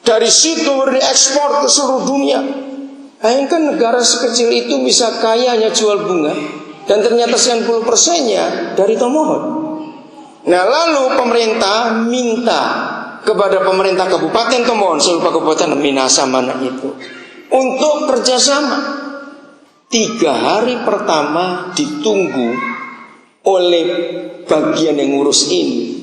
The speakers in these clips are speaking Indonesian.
Dari situ diekspor ke seluruh dunia. Bayangkan negara sekecil itu bisa kayanya jual bunga, dan ternyata 90%-nya dari tomohon. Nah, lalu pemerintah minta kepada pemerintah Kabupaten Tomohon, seluruh Kabupaten Minahasa mana itu, untuk kerjasama. 3 hari pertama ditunggu oleh bagian yang ngurus ini,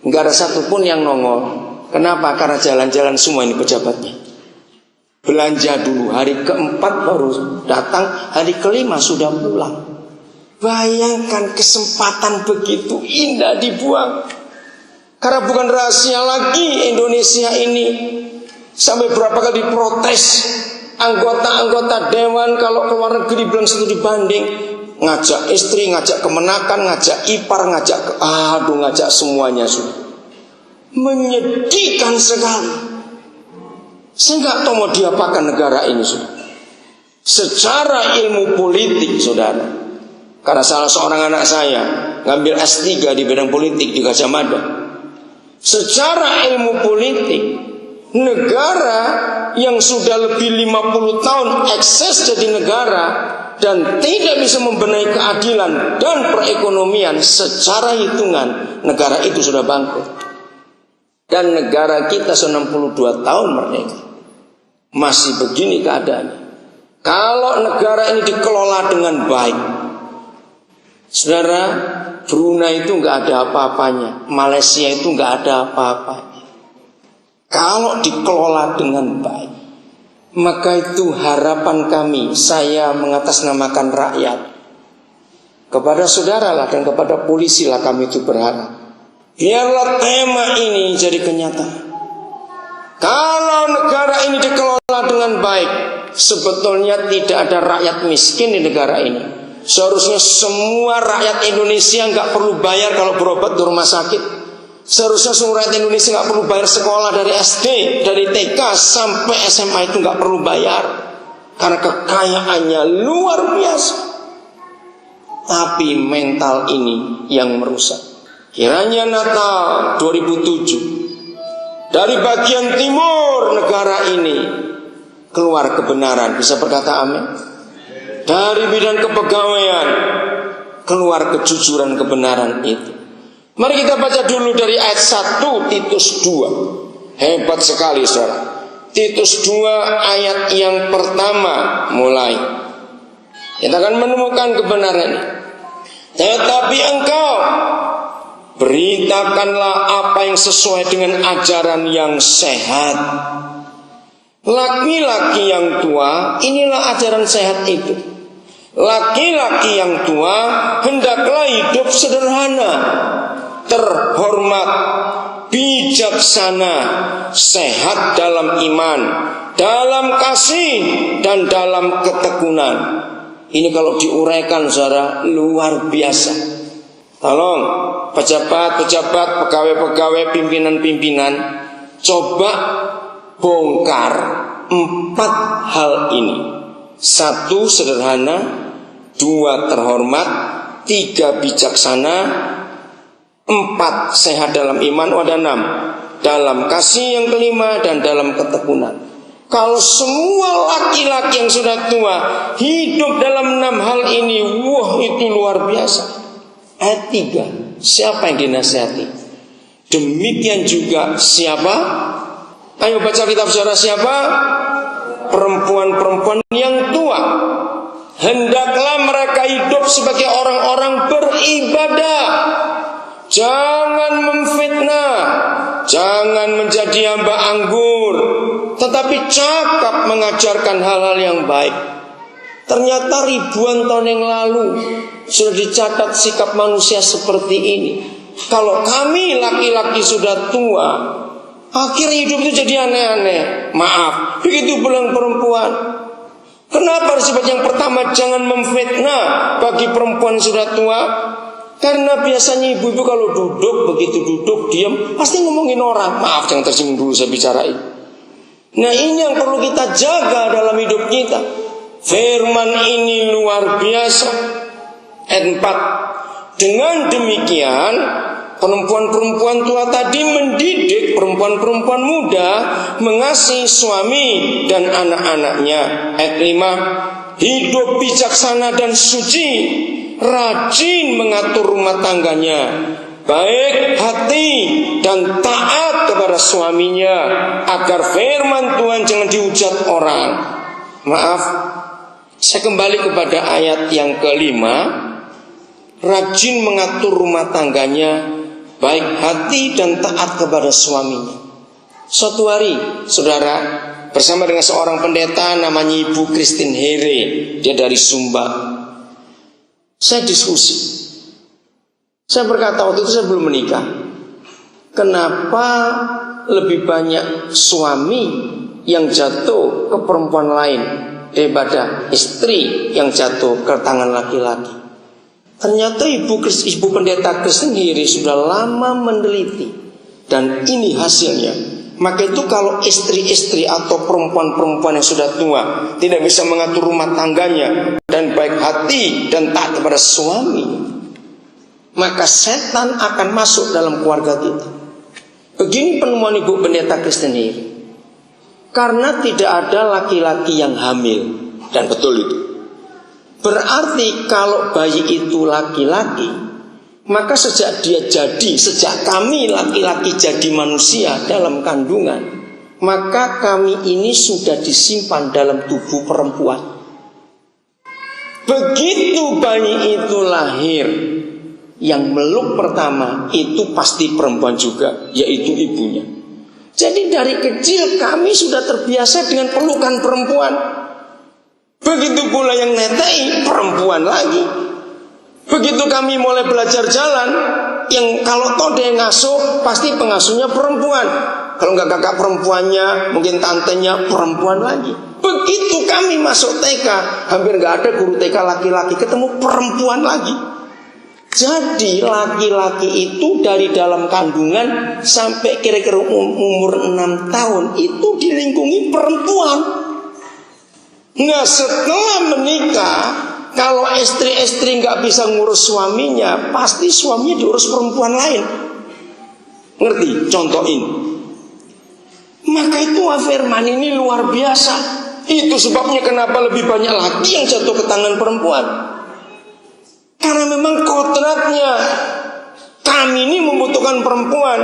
nggak ada satupun yang nongol. Kenapa? Karena jalan-jalan semua ini pejabatnya. Belanja dulu, hari keempat baru datang, hari kelima sudah pulang. Bayangkan kesempatan begitu indah dibuang. Karena bukan rahasia lagi, Indonesia ini sampai berapa kali diprotes anggota-anggota dewan kalau ke luar negeri bilang studi banding, ngajak istri, ngajak kemenakan, ngajak ipar, ngajak semuanya sudah. Menyedihkan sekali. Saya nggak tahu mau diapakan negara ini sudah. Secara ilmu politik, saudara, karena salah seorang anak saya ngambil S3 di bidang politik di Gajah Mada. Secara ilmu politik, negara yang sudah lebih 50 tahun eksis jadi negara dan tidak bisa membenahi keadilan dan perekonomian, secara hitungan negara itu sudah bangkrut. Dan negara kita 62 tahun merdeka, masih begini keadaannya. Kalau negara ini dikelola dengan baik, saudara, Brunei itu nggak ada apa-apanya, Malaysia itu nggak ada apa-apanya. Kalau dikelola dengan baik, maka itu harapan kami, saya mengatasnamakan rakyat, kepada saudara lah dan kepada polisi lah kami itu berharap. Biarlah tema ini jadi kenyataan. Kalau negara ini dikelola dengan baik, sebetulnya tidak ada rakyat miskin di negara ini. Seharusnya semua rakyat Indonesia nggak perlu bayar kalau berobat di rumah sakit. Seharusnya semua rakyat Indonesia nggak perlu bayar sekolah dari SD, dari TK sampai SMA itu nggak perlu bayar, karena kekayaannya luar biasa. Tapi mental ini yang merusak. Kiranya Natal 2007 dari bagian timur negara ini keluar kebenaran. Bisa berkata amin? Dari bidang kepegawaian keluar kejujuran kebenaran itu. Mari kita baca dulu dari ayat 1 Titus 2. Hebat sekali saudara. Titus 2 ayat yang pertama mulai. Kita akan menemukan kebenaran. Tetapi engkau beritakanlah apa yang sesuai dengan ajaran yang sehat. Laki-laki yang tua, inilah ajaran sehat itu. Laki-laki yang tua hendaklah hidup sederhana, terhormat, bijaksana, sehat dalam iman, dalam kasih, dan dalam ketekunan. Ini kalau diuraikan saudara, luar biasa. Tolong pejabat-pejabat, pegawai-pegawai, pimpinan-pimpinan, coba bongkar 4 hal ini. 1 sederhana, 2 terhormat, 3 bijaksana, 4 sehat dalam iman, ada 6 dalam kasih, yang kelima, dan dalam ketekunan. Kalau semua laki-laki yang sudah tua hidup dalam 6 hal ini, wah itu luar biasa. Ayat 3, siapa yang dinasihati? Demikian juga siapa? Ayo baca kitab saudara, siapa? Perempuan-perempuan yang tua, hendaklah mereka hidup sebagai orang-orang beribadah. Jangan memfitnah, jangan menjadi hamba anggur, tetapi cakap mengajarkan hal-hal yang baik. Ternyata ribuan tahun yang lalu sudah dicatat sikap manusia seperti ini. Kalau kami laki-laki sudah tua, akhirnya hidup itu jadi aneh-aneh. Maaf, begitu pulang perempuan. Kenapa disebut yang pertama jangan memfitnah bagi perempuan sudah tua? Karena biasanya ibu-ibu kalau duduk, begitu duduk diam, pasti ngomongin orang. Maaf, jangan tersinggung dulu saya bicarain. Nah, ini yang perlu kita jaga dalam hidup kita. Firman ini luar biasa. Ayat 4. Dengan demikian perempuan-perempuan tua tadi mendidik perempuan-perempuan muda mengasihi suami dan anak-anaknya. Ayat 5, hidup bijaksana dan suci, rajin mengatur rumah tangganya, baik hati dan taat kepada suaminya, agar firman Tuhan jangan dihujat orang. Maaf, saya kembali kepada ayat yang kelima. Rajin mengatur rumah tangganya, baik hati dan taat kepada suaminya. Suatu hari, saudara, bersama dengan seorang pendeta namanya Ibu Christine Here, dia dari Sumba. Saya diskusi. Saya berkata, waktu itu saya belum menikah, kenapa lebih banyak suami yang jatuh ke perempuan lain daripada istri yang jatuh ke tangan laki-laki? Ternyata ibu pendeta Kristen Hiri sudah lama meneliti, dan ini hasilnya. Maka itu kalau istri-istri atau perempuan-perempuan yang sudah tua tidak bisa mengatur rumah tangganya dan baik hati dan taat kepada suami, maka setan akan masuk dalam keluarga kita. Begini penemuan ibu pendeta Kristen Hiri. Karena tidak ada laki-laki yang hamil, dan betul itu. Berarti kalau bayi itu laki-laki, maka sejak kami laki-laki jadi manusia dalam kandungan, maka kami ini sudah disimpan dalam tubuh perempuan. Begitu bayi itu lahir, yang meluk pertama itu pasti perempuan juga, yaitu ibunya. Jadi dari kecil kami sudah terbiasa dengan pelukan perempuan. Begitu pula yang netei perempuan lagi. Begitu kami mulai belajar jalan, yang kalau toh dia ngasuh, pasti pengasuhnya perempuan. Kalau nggak kakak perempuannya, mungkin tantenya perempuan lagi. Begitu kami masuk TK, hampir nggak ada guru TK laki-laki, ketemu perempuan lagi. Jadi laki-laki itu dari dalam kandungan sampai kira-kira umur 6 tahun itu dilingkungi perempuan. Nah, setelah menikah, kalau istri-istri nggak bisa ngurus suaminya, pasti suaminya diurus perempuan lain. Ngerti? Contohin. Maka itu firman ini luar biasa. Itu sebabnya kenapa lebih banyak laki yang jatuh ke tangan perempuan. Karena memang kodratnya kami ini membutuhkan perempuan.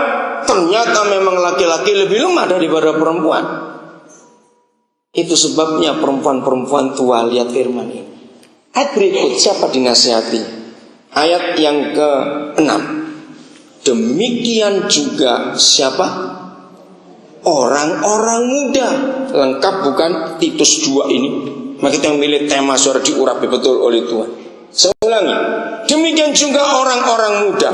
Ternyata memang laki-laki lebih lemah daripada perempuan. Itu sebabnya perempuan-perempuan tua lihat firman ini. Ayat berikut, siapa dinasihati? Ayat yang ke-6. Demikian juga siapa? Orang-orang muda. Lengkap bukan Titus 2 ini? Maka kita memilih tema suara diurapi betul oleh Tuhan. Saya ulangi. Demikian juga orang-orang muda.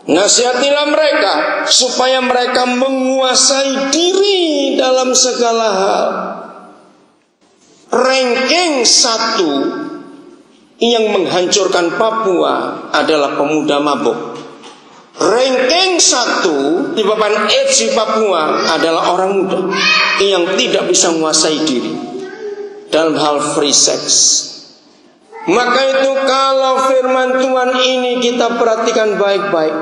Nasihatilah mereka supaya mereka menguasai diri dalam segala hal. Ranking 1 yang menghancurkan Papua adalah pemuda mabuk. Ranking 1 di papan AIDS di Papua adalah orang muda yang tidak bisa menguasai diri dalam hal free sex. Maka itu kalau firman Tuhan ini kita perhatikan baik-baik,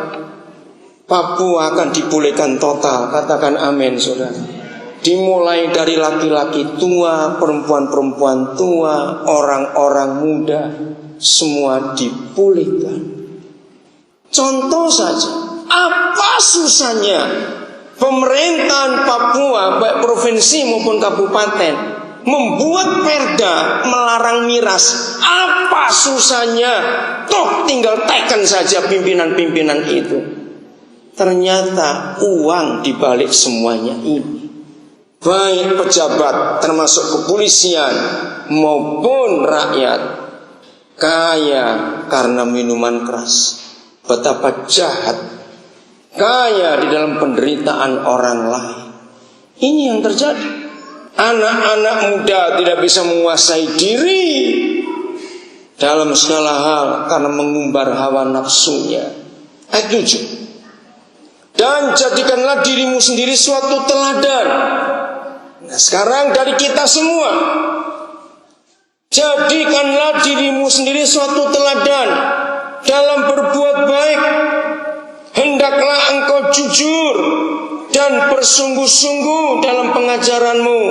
Papua akan dipulihkan total. Katakan amin, saudara. Dimulai dari laki-laki tua, perempuan-perempuan tua, orang-orang muda, semua dipulihkan. Contoh saja, apa susahnya pemerintahan Papua, baik provinsi maupun kabupaten, membuat perda melarang miras? Apa susahnya? Toh tinggal tekan saja pimpinan-pimpinan itu. Ternyata uang dibalik semuanya ini. Baik pejabat termasuk kepolisian maupun rakyat kaya karena minuman keras. Betapa jahat kaya di dalam penderitaan orang lain. Ini yang terjadi. Anak-anak muda tidak bisa menguasai diri dalam segala hal karena mengumbar hawa nafsunya. Ayat 7. Dan jadikanlah dirimu sendiri suatu teladan. Nah, sekarang dari kita semua, jadikanlah dirimu sendiri suatu teladan dalam berbuat baik, hendaklah engkau jujur dan bersungguh-sungguh dalam pengajaranmu.